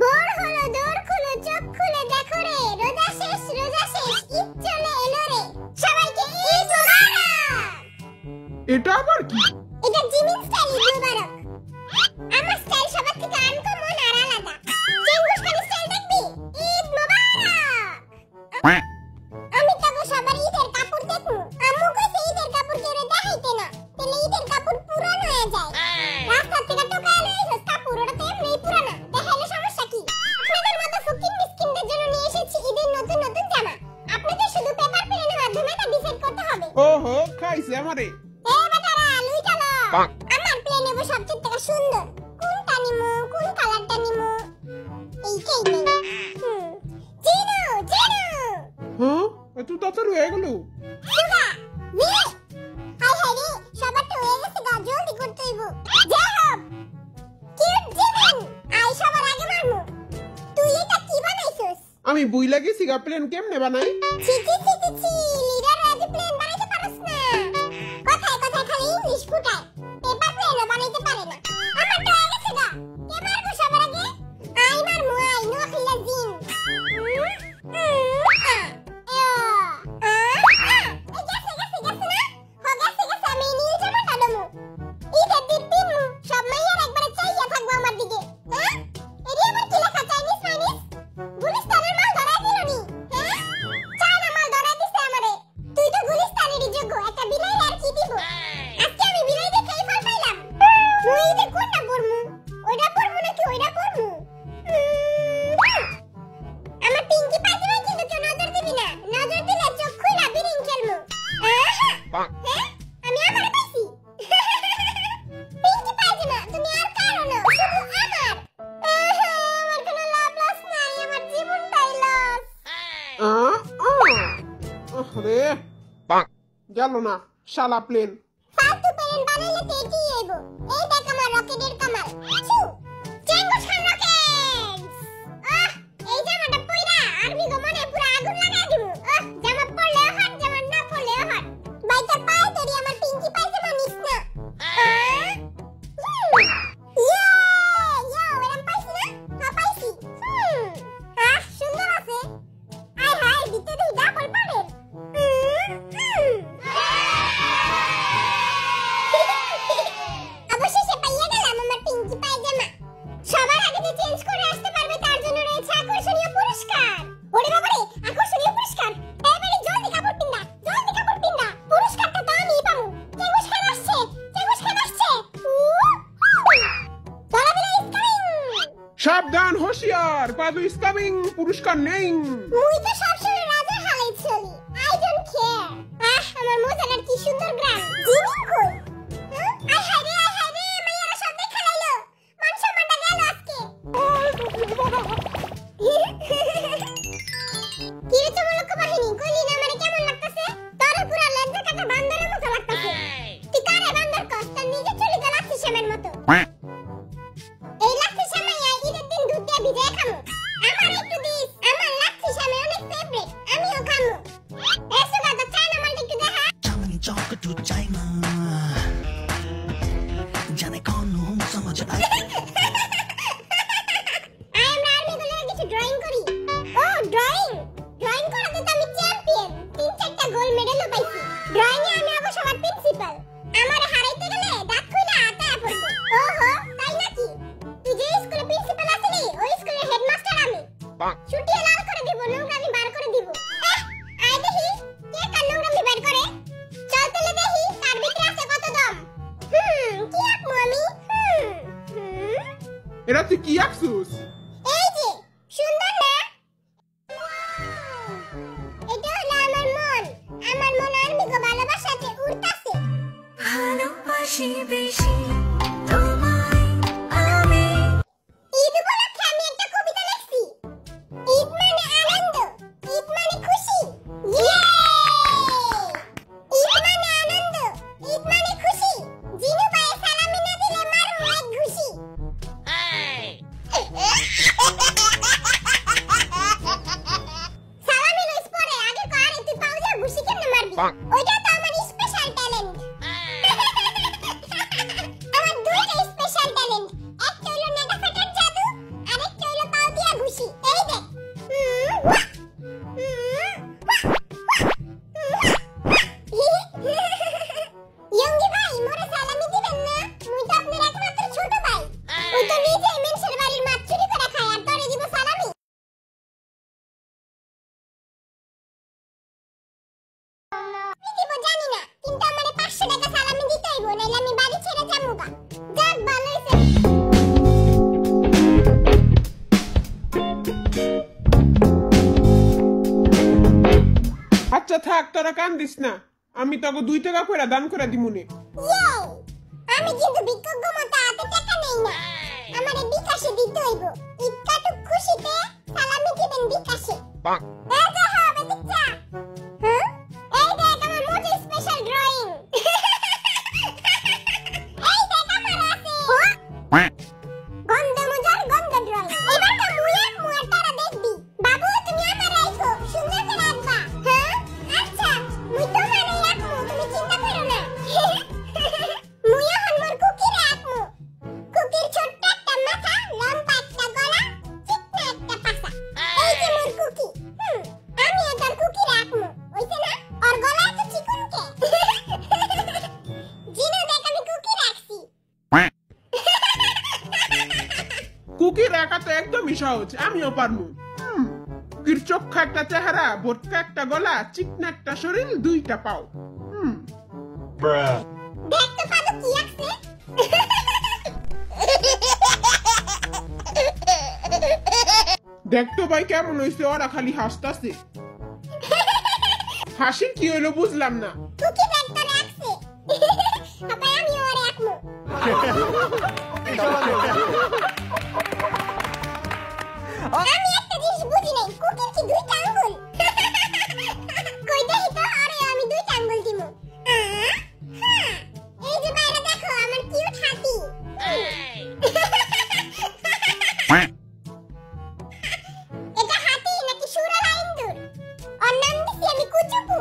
Bore হলো দৌড় খুলো চোখ খুলে দেখো রে রোজা শেষ ঈদ চলে এলো রে সবাইকে ঈদ মোবারক। এটা আবার কি? এটা জিমিন স্টাইল ঈদ মোবারক। আমার স্টাইল সবার থেকে আনকমন আর আলাদা। চেঙ্গুস খালি স্টাইল দেখবি ঈদ মোবারক। আমি তো সবার ঈদের কাপড় দেখবো। আম্মু কইছে ঈদের কাপড় কেউ দেখাইতে না, তাহলে ঈদের কাপড় পুরান হয়ে যায়। রাস্তা থেকে টোকায় লইছস কাপড়, ওটা তো এমনিই পুরানা, দেখাইলে সমস্যা কি? আপনাদের মতো ফকির মিসকিনদের জন্য নিয়ে এসেছি ঈদের নতুন নতুন জামা। আপনাদের শুধু পেপার প্লেনের মাধ্যমে তা ডিসাইড করতে হবে। ওহো খাইছে আমারে। বেটারা লুই চলো। আমার প্লেন নেব সবচেয়ে থেকে সুন্দর। কোনটা নিমু, কোন কালারটা নিমু? এইটাই নেই। জিনু হ্যাঁ এত তাড়াতাড়ি হয়ে গেল? সুগা নে হাই হাই রে সবার তো হয়ে গেছে গা, জলদি করতে হইব। জাহাব কিউট জিমিন আই সবার আগে মারমু। তুই এটা কি বানাইছস? আমি বই লাগেছি গা প্লেন কেমনে বানাই? ছি লিডার আজ প্লেন বানাইতে পারছ না। কথায় কথায় খালি ইংলিশ ফুটায়, পেপার প্লেনও বানাইতে পারে না। আমার তো হয়ে গেছে গা, কে মারবো সবার আগে? আই মারমু, আই নোয়াখিলা জিন। গেল না শালা প্লেন। ফালতু প্লেন বানাইলে তো এটি হইব। এই দেখ আমার রকেটের কামাল। চেঙ্গুস খান রকেটস। এই জামাটা পইরা আর্মি গো মনে পুরো আগুন লাগাই দিমু। জামা পরলেও হট, জামা না পরলেও হট। বাইটা পায়ে তোরি আমার পিঙ্কি পায়জামা নিস না। এরম পাইছি না? হ্যাঁ পাইছি। সুন্দর আছে। আয় হায় ভিতরে ডাবল পাড়ের। অবশেষে পাইয়া গেলাম আমার পিঙ্কি পায়জামা। সবার আগে যে চেঞ্জ করে আসতে পারবে তার জন্য রয়েছে আকর্ষণীয় পুরস্কার। ওরে বাবা রে, আকর্ষণীয় পুরস্কার! এবারে জলদি কাপড় পিন্দা, পুরস্কারটা তো আমিই পাবো। চেঙ্গুস খান আসছে। দলাবেলা ইজ কামিং। সাবধান হোশিয়ার, পাদু ইজ কামিং, পুরস্কার নেই। মুই তো সবসময় রাজার হালে চলি। I don't care. আমার মোজাটার কি সুন্দর গ্রাম। জিমিন কই? আই হাই রে, মাইয়ারা সব দেখা লাইলো। মান সম্মানটা গেল আজকে। কি রে চমলক বাহিনী, কইলি না আমারে কেমন লাগতাছে? তোর পুরা লজ্জা কাটা বান্দরের মতো লাগতাছে। তুই কারে বান্দর কস? তার নিজে চলে গেল লাঠি শ্যামের মতো। এই লাঠি শ্যামে ঈদের দিন দুধ দিয়ে ভিজায় খামু। আমার একটু দিস, আমার লাঠি শ্যামে অনেক ফেভারিট, আমিও খামু। এসো দাদা চায়না মালটা একটু দেখা। चांदनी चौक टू चाइना जाने कौन हूँ समझ आए। আমরা আর্মি গুলোর কিছু ড্রয়িং করি। ও ড্রয়িং করাতে তো আমি চ্যাম্পিয়ন। 3-4টা গোল্ড মেডেলও পাইছি। ড্রয়িং এ আমি অবশ্য আমার প্রিন্সিপাল। আমার হারাইতে গেলে দাঁত খুইলা আটায় পড়বো। ওহো তাই নাকি? তুই যে স্কুলে প্রিন্সিপাল আছিলি ওই স্কুলের হেডমাস্টার আমি। ছুটিয়ে লাল করে দিব, নোংরামি বার করে দিব। আয় দেখি কে কার নোংরামি বার করে। চল তেলে দেখি তার ভিতরে আছে কত দম। কি আঁকবো আমি? এটা তুই কি আঁকছিস? এই যে সুন্দর না? এটা হলো আমার মন আর্মি গো ভালোবাসাতে উড়তাছে। ভালোবাসি বেশি তোমায় আমি। ঈদ উপলক্ষে আমি একটা কবিতা লিখছি। ঈদ মানে আনন্দ, ঈদ মানে খুশি। ইয়ে! ঈদ মানে আনন্দ, ঈদ মানে খুশি। জিনু পায়ে সালামি না দিলে মারু এক ঘুষি। সালামি লইস পরে আগে কারে তুই পাউজা ঘুষি কেমনে মারবি? ওইটা তো আমার স্পেশাল ট্যালেন্ট। আমার দুইটা স্পেশাল ট্যালেন্ট। একটা হলো নেগা ফাটার জাদু, আরেকটা হলো আচ্ছা থাক, তোরা কান্দিস না, আমি তোকে 2 টাকা করে দান করে দিমুনে। ইয়ে আমি কিন্তু বিকজ্ঞ মতো হাতে টাকা নেই না, আমারে বিকাশে দিতে হইব। ইটকাটু খুশিতে সালামি দিবেন বিকাশে। এই যে হবে দিচ্ছা, হ্যাঁ এই দেখ আমার মোটে স্পেশাল ড্রয়িং। এই দেখ আমার আছে গন্ধ মজার গন্ধ ড্রয়িং। এবার তো মুয়ার তারা দেখবি। বাবু তুমি আমার রাখো, সুন্দর করে রাখবা। হ্যাঁ আচ্ছা মুই তোমারে রাখবো, তুমি চিন্তা করো না। মুয়া হনমর কুকি রাখবো। কুকির ছোট্ট একটা মাথা, লম্বা একটা গলা, চিকনা একটা পাছা। এই যে মোর কুকি। আমি এটার কুকি রাখবো, ওইছে না? ওর গলা তো চিকন কে। জিনো দেখ আমি কুকি রাখছি। কুকি রাখা তো একদমই সহজ, আমিও পারমু। কুকির চোখা একটা চেহারা, ভোটকা একটা গলা, চিকনা একটা শরীর, 2টা পাও। দেখ তো পাদু কি আছে। দেখ তো ভাই কেমন হইছে, ওরা খালি হাসতাছে। হাসির কি হইলো বুঝলাম না। কুকি দেখ তো রাখছে। আবার আমি ওরে রাখবো। আমি একটা জিনিস বুঝি নাই, কুকির কি 2টা আঙ্গুল? কই দেখি তো, আরে আমি 2টা আঙ্গুল দিমু। হ্যাঁ এই যে বাইরে দেখো আমার কিউট হাতি। এটা হাতি নাকি সুরালা ইন্দুর? ওর নাম দিছি আমি কুচুকু।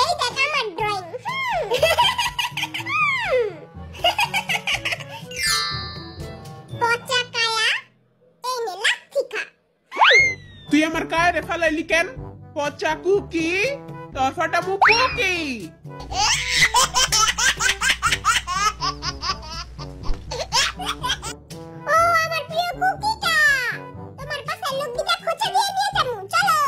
এই দেখ আমার ড্রয়িং। পচা কায়া এই নে লাঠি খা। তুই আমার কায়রে ফেলাইলি কেন? পচা কুকি, তোর ফাটা মুখ কুকি। ও আমার প্রিয় কুকিটা, তোমার পাশে লুকিটা খোঁচা দিয়ে নিয়ে যাবো, চলো।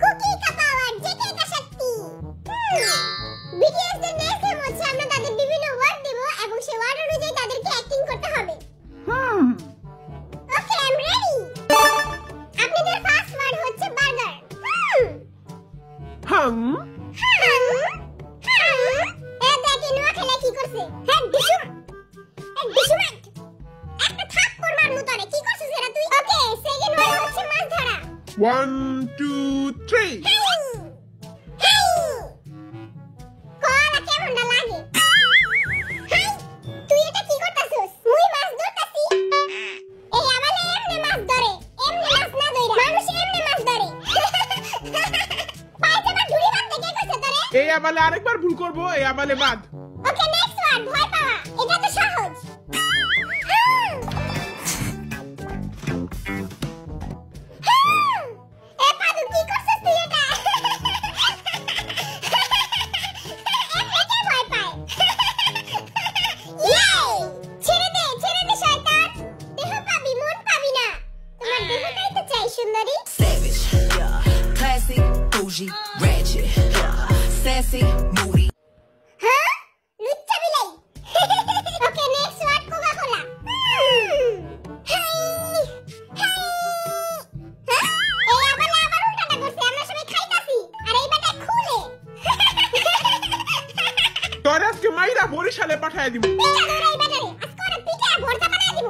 কুকি কা পাওয়ার, জেকে কা শক্তি। বিটিএস দের নেক্সট গেম হচ্ছে আমরা তাদের বিভিন্ন ওয়ার্ড দেব এবং সেই ওয়ার্ড অনুযায়ী তাদেরকে অ্যাক্টিং করতে হবে। Okay I am ready. আপনাদের ফার্স্ট ওয়ার্ড হচ্ছে বার্গার। হাম এ দেখি নোয়া খেলা কি করছে। হ্যাঁ ডিসুম ডিসুমাইট একটা থাপ্পড় মারমু তোরে, কি করছিস এরা তুই? ওকে সেকেন্ড ওয়ার্ড হচ্ছে মাছ ধরা। 1 2 3 কলা কেমনটা লাগে? হাই তুই এটা কি করতাছিস? মুই মাছ ধরতাছি। এই আবালে এমনে মাছ ধরে, এমনে মাছ না ধইরা মানুষ এমনে মাছ ধরে। পাইতে বা ঢুড়ি বাঁধতে কে কইছে তোরে? এই আবালে আরেকবার ভুল করবো, এই আবালে বাদ। ওকে নেক্সট ওয়ার্ড ভয় পাওয়া, এটা তো সহজ। এ পাদু কি করছিস তুই এটা? এমনে ভয় পায়। ইয়ে ছেড়ে দে শয়তান, দেহ পাবি মন পাবি না। তোমার দেহটাই তো চাই সুন্দরী। Savage, yeah. Classy, bougie, ratchet, yeah. Sassy, moody. হ্যাঁ লুচ্চা বিলাই। Okay next word Coca Cola. এই আবার উল্টাটা করছে, আমরা সবাই খাইতাছি আর এই বাটা খুলে। তোর আজকে মাইরা বরিশালে পাঠায় দিব। পিঠা ধরাই বাটারে আজকে ওরা পিঠা ভর্তা বানাই দিব।